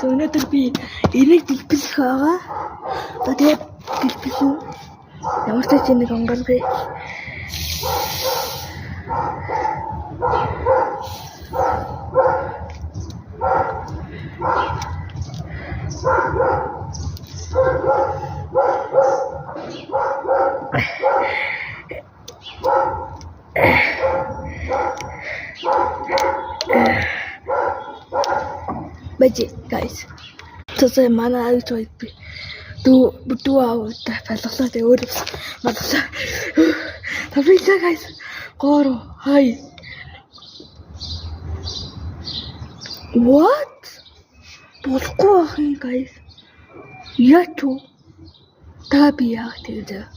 guys, өнөөдөр би энийг дэлбэлэх байгаа. Тэгээд дэлбэлэн ямар ч нэг онгор би. Magic guys. So mana ay to be. Do out palakla de oris. Malakla. Tapos guys. Goro. Hi. What? Bolko ахын guys. Yato. Tabi yahtede.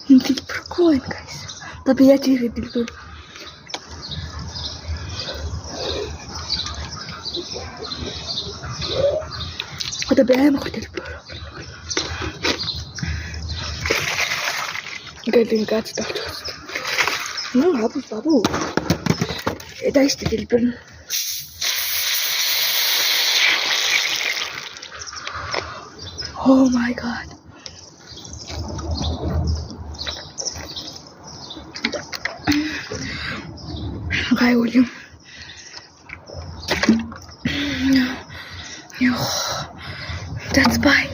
Hindi perkuan guys. Tapi ya ciri dulu. Ada bayam aku dulu. Galing kat tak. Nah, hapus babu. Eda işte dulu. Oh my god. Okay, William. No. That's bye.